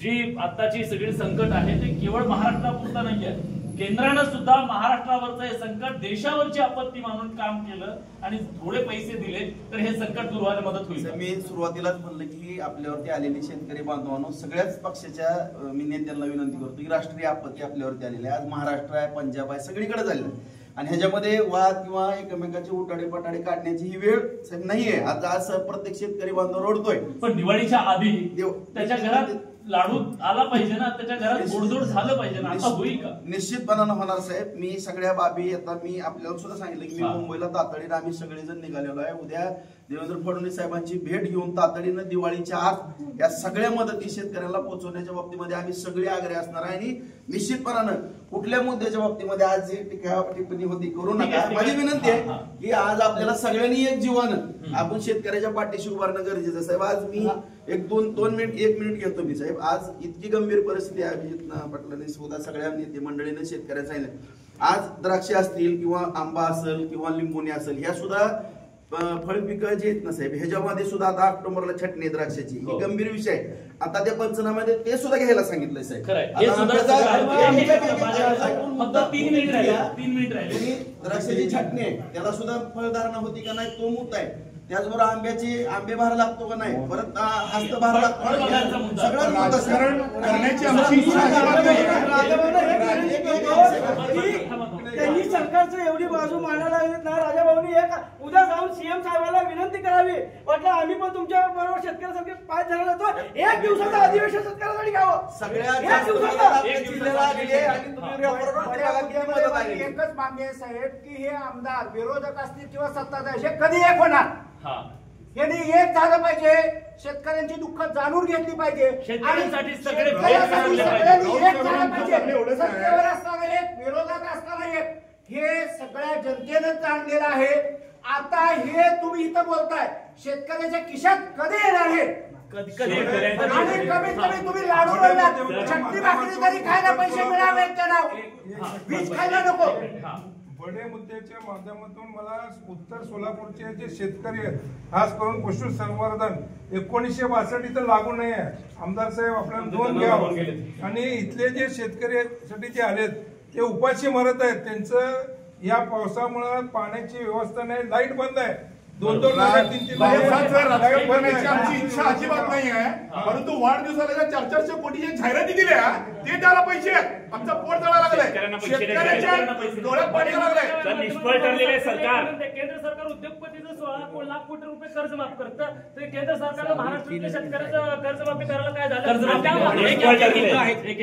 जी आताची सगळी संकट आहे ते केवळ महाराष्ट्रापुरता नाही आहे. केंद्रानं सुद्धा महाराष्ट्रावरचं हे संकट देशावरची आपत्ती मानून काम केलं आणि थोडे पैसे दिले तर हे संकट दूर व्हायला मदत होईल. मी सुरुवातीलाच म्हणलं की आपल्यावरती आलेली शेतकरी बांधवांनो सगळ्याच पक्षाच्या मी नेत्यांना विनंती करतो की राष्ट्रीय आपत्ती आपल्यावरती आलेली आहे. आज महाराष्ट्र आहे, पंजाब आहे, सगळीकडे झालेलं आहे आणि ह्याच्यामध्ये वाद किंवा एकमेकाचे उठाडे पटाडे काढण्याची ही वेळ नाहीये. आज प्रत्येक शेतकरी बांधव रडतोय. पण दिवाळीच्या आधी त्याच्या घरात लाडू आला पाहिजे ना, त्याच्या घरात गोडधोड झालं पाहिजे ना. आता होईल का? निश्चितपणानं होणार साहेब. मी सगळ्या बाबी आता मी आपल्याला सुद्धा सांगितलं की मी मुंबईला तातडीनं आम्ही सगळेजण निघालेलो आहे. उद्या देवेंद्र फडणवीस साहेबांची भेट घेऊन तातडीनं दिवाळीच्या आत या सगळ्या मदती शेतकऱ्यांना पोहोचवण्याच्या बाबतीमध्ये आम्ही सगळे आग्रही असणार आहे. आणि निश्चितपणानं कुठल्या मुद्द्याच्या बाबतीमध्ये आज जी टीका टिप्पणी होती करू नका. माझी विनंती आहे की आज आपल्याला सगळ्यांनी एक जीवानं आपण शेतकऱ्याच्या पाठीशी उभारणं गरजेचं साहेब. आज मी एक मिनिट घेतो मी साहेब. आज इतकी गंभीर परिस्थिती आहे. अभिजित पाटलांनी सुद्धा सगळ्या नेते मंडळीने शेतकऱ्यांना सांगितलं आज द्राक्षे असतील किंवा आंबा असेल किंवा लिंबोणी असेल ह्या सुद्धा फळपिकं जे आहेत ना साहेब ह्याच्यामध्ये सुद्धा आता ऑक्टोबरला छटणी द्राक्षाची ही गंभीर विषय आहे. आता त्या पंचनाम्यामध्ये ते सुद्धा घ्यायला सांगितलंय साहेब. द्राक्षाची छटणी आहे त्याला सुद्धा फळधारणा होती का नाही तो मुद्दा आहे. त्याचबरोबर आंबे भार लागतो का नाही, परत हस्त भार लागतो, सगळं करण्याची आमची त्यांनी सरकारचं एवढी बाजू मांडायला लागलीत ना राजाभाऊनी एक उद्या जाऊन सीएम साहेबांना विनंती करावी. म्हटलं आम्ही पण तुमच्या बरोबर शेतकऱ्यासारखे पाय धरायला जातो. 1 दिवसाचं अधिवेशन शेतकऱ्यासाठी घ्यावं. एकच मागणी आहे साहेब की हे आमदार विरोधक असतील किंवा सत्ताधारी हे कधी एक होणार. यांनी एक झालं पाहिजे. शेतकरी शेतकऱ्यांची दुःख जाणून घेतली पाहिजे. शेतकऱ्यांसाठी सगळे सगळ्यांनी एक झालं पाहिजे. सत्तेवर असताना एक, विरोधात असताना एक, हे सगळ्या जनतेनं जाणलेलं आहे. आता हे तुम्ही इथं बोलताय शेतकऱ्याच्या खिशात कधी येणार आहे? आणि कमीत कमी तुम्ही लाडू बोललात, चटणी भाकरी तरी खायला पैसे मिळावेत त्यांना, वीज खायला नको. बडे मुद्द्याच्या माध्यमातून मला उत्तर सोलापूरचे जे शेतकरी आहेत, खास करून पशुसंवर्धन 1962 इथं लागू नाही आहे. आमदार साहेब आपल्याला 2 घ्यावं. आणि इथले जे शेतकरी साठी जे आलेत ते उपाशी मरत आहेत. त्यांचं या पावसामुळे पाण्याची व्यवस्था नाही, लाईट बंद आहे. 2-2 राजकारण करण्याची आमची इच्छा अजिबात नाही आहे. परंतु वाढदिवसाला ज्या 400 कोटीच्या जाहिराती दिल्या ते द्यायला पैसे आमचा पोट जळायला लागलाय, शेतकऱ्याच्या डोळ्यात पाणी लागलंय. निष्फळ ठरलेले सरकार, केंद्र सरकार उद्योगपतीचं 16 लाख कोटी रुपये कर्ज माफ करतं. तर केंद्र सरकारनं महाराष्ट्रातल्या शेतकऱ्याचं कर्जमाफी करायला काय झालं?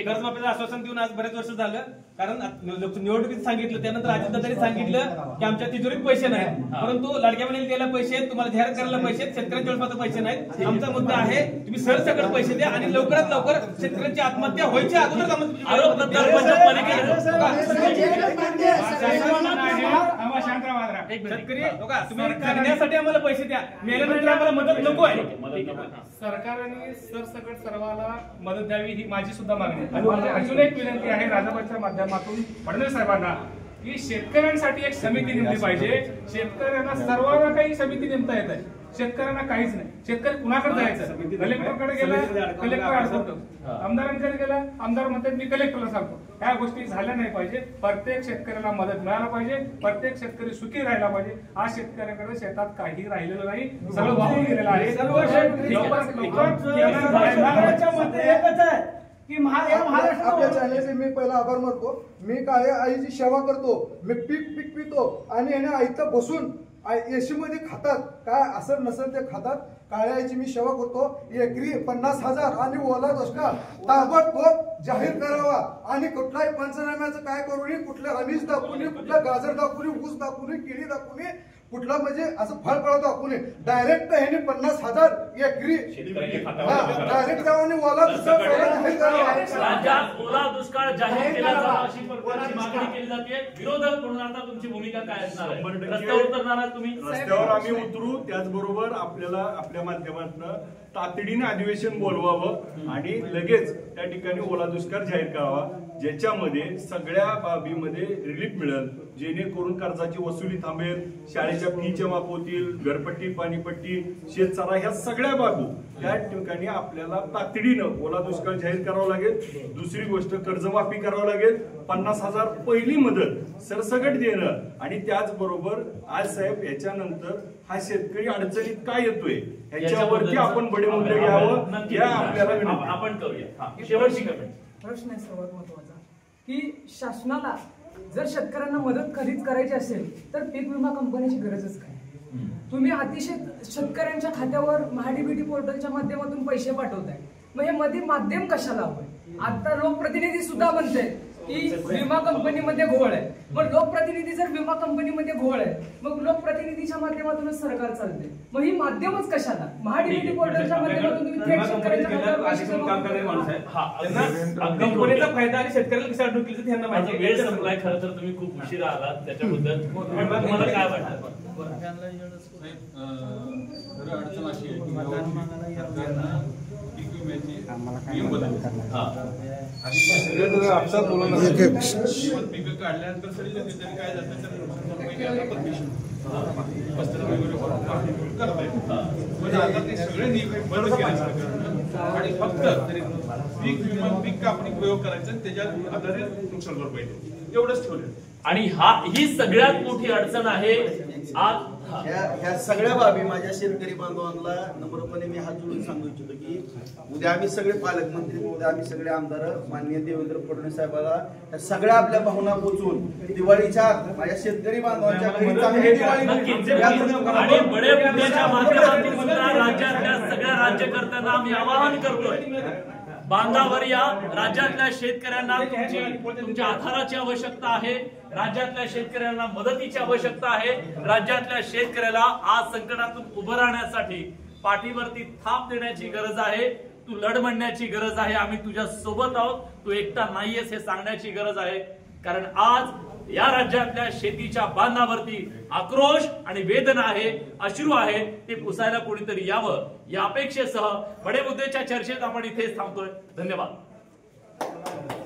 कर्जमाफीचं आश्वासन देऊन आज बरेच वर्ष झालं. कारण निवडणुकीत सांगितलं, त्यानंतर अजितदादांनी सांगितलं की आमच्या तिजोरीत पैसे नाहीत, परंतु लाडक्या बहिणीला द्यायला पैसे आहेत, तुम्हाला जाहीर करायला पैसे आहेत, शेतकऱ्यांच्या मात्र पैसे नाहीत. आमचा मुद्दा आहे तुम्ही सरसकट पैसे द्या आणि लवकरात लवकर शेतकऱ्यांची आत्महत्या व्हायच्या अगोदर शेतकरी तुम्ही करण्यासाठी आम्हाला पैसे द्या, मेल्यानंतर आम्हाला मदत नको आहे. सरकारने सरसकट सर्वांना मदत द्यावी ही माझी सुद्धा मागणी आहे. आणि अजून एक विनंती आहे राजाबाईच्या माध्यमातून फडणवीस साहेबांना की शेतकऱ्यांसाठी एक समिती नेमली पाहिजे. शेतकऱ्यांना सर्वांना काही समिती नेमता येत आहे, शेतकऱ्यांना काहीच नाही. शेतकरी कुणाकडे जायचं? कलेक्टरकडे गेला, कलेक्टर अडवतो. आमदारांकडे गेला, आमदार म्हणतात मी कलेक्टरला सांगतो. ह्या गोष्टी झाल्या नाही पाहिजे. प्रत्येक शेतकऱ्याला मदत मिळायला पाहिजे, प्रत्येक शेतकरी सुखी राहायला पाहिजे. आज शेतकऱ्याकडे शेतात काही राहिलेलं नाही, सगळं वाहून गेलेलं आहे. आपल्या चॅनलचे मी पहिला आभार मानतो. मी काळ्या आईची सेवा करतो, मी पीक पितो आणि याने आईचं बसून एसी मध्ये खातात, काय असं नसेल ते खातात. काळ्या आईची मी सेवा करतो. एकरी 50,000 आणि ओला दुष्काळ ताबडतोब जाहीर करावा. आणि कुठल्याही पंचनाम्याचं काय करू नये, कुठलं आमिष दाखवू नये, कुठलं गाजर दाखवू नये, ऊस दाखवू नये, केळी दाखवू नये, कुठला म्हणजे असं फळफळ दाखवू नये. डायरेक्ट ह्याने 50,000 एकरी डायरेक्ट जाऊन ओला दुष्काळ जाहीर करावा. राज्यात ओला दुष्काळ जाहीर केला जावा अशी मागणी केली जाते. विरोधक म्हणून आता तुमची भूमिका काय असणार आहे? रस्त्यावर उतरणार आहात तुम्ही? रस्त्यावर आम्ही उतरू. त्याचबरोबर आपल्याला आपल्या माध्यमातून तातडीने अधिवेशन बोलवावं आणि लगेच त्या ठिकाणी ओला दुष्काळ जाहीर करावा, ज्याच्यामध्ये सगळ्या बाबीमध्ये रिलीफ मिळेल, जेणेकरून कर्जाची वसुली थांबेल, शाळेच्या फीच्या माफ होतील, घरपट्टी, पाणीपट्टी, शेतसारा, ह्या सगळ्या बाबू त्या ठिकाणी आपल्याला तातडीनं ओला दुष्काळ जाहीर करावा लागेल. दुसरी गोष्ट कर्जमाफी करावं लागेल. 50,000 पहिली मदत सरसकट देणं आणि त्याचबरोबर आज साहेब याच्यानंतर हा शेतकरी अडचणीत काय येतोय ह्याच्यावरती आपण बडे मुद्दे घ्यावं, या आपल्याला आपण करूया. शेवटची प्रश्न आहे सर्वात महत्वाचा की शासनाला जर शेतकऱ्यांना मदत खरीच करायची असेल तर पीक विमा कंपनीची गरजच काय? तुम्ही अतिशय शेतकऱ्यांच्या खात्यावर महाडीबीटी पोर्टलच्या माध्यमातून पैसे पाठवताय, मग हे मध्ये माध्यम कशाला हवंय? आता लोकप्रतिनिधी सुद्धा म्हणते की विमा कंपनीमध्ये घोळ आहे. मग लोकप्रतिनिधी जर विमा कंपनीमध्ये घोळ आहे, मग लोकप्रतिनिधीच्या माध्यमातूनच सरकार चालते, मग ही माध्यमच कशाला? महाडीबीटी पोर्टलच्या माध्यमातून तुम्ही थेट शेतकऱ्यांच्या खात्यावर पैसे काम करणारे माणूस आहे, कंपनीचा फायदा आणि शेतकऱ्याला कसा अडवून केलं त्यांना माहिती. वेळ संपलाय. खरं तर तुम्ही खूप उशिरा आलात, त्याच्याबद्दल तुम्हाला काय वाटतं? अडचण अशी आहे की पीक विम्याची नियम बदलले पिकं काढल्यानंतर तरी काय जातं पण आता ते सगळे नियम बंद केले आणि फक्त पीक विमा पीक कापणी प्रयोग करायचा, त्याच्यात आधारित नुकसान भरपाई एवढंच ठेवलं. आणि ही सगळ्यात मोठी अडचण आहे. आज ह्या सगळ्या बाबी माझ्या शेतकरी बांधवांना नम्रपणे मी हात जोडून सांगू इच्छितो की उद्या आम्ही सगळे पालकमंत्री, उद्या आम्ही सगळे आमदार माननीय देवेंद्र फडणवीस साहेबांना त्या सगळ्या आपल्या भावना पोचवून दिवाळीच्या माझ्या शेतकरी बांधवांच्या घरी चांगली दिवाळी आणि बडे मुद्द्याच्या माध्यमातून सुद्धा राज्यातल्या सगळ्या राज्यकर्त्यांना आम्ही आवाहन करतोय, बांधावर या. राज्यातल्या शेतकऱ्यांना तुमच्या आधाराची आवश्यकता आहे, राज्यातल्या शेतकऱ्यांना मदतीची आवश्यकता आहे. राज्यातल्या शेतकऱ्याला आज संकटातून उभं राहण्यासाठी पाठीवरती थाप देण्याची गरज आहे. तू लढ म्हणण्याची गरज आहे. आम्ही तुझ्या सोबत आहोत. तू एकटा नाहीयेस हे सांगण्याची गरज आहे. कारण आज या राज्यातल्या शेतीच्या बांधावरती आक्रोश आणि वेदना आहे, अश्रू आहे. ते पुसायला कोणीतरी यावं या अपेक्षेसह बडे मुद्द्याच्या चर्चेत आपण इथेच थांबतोय. धन्यवाद.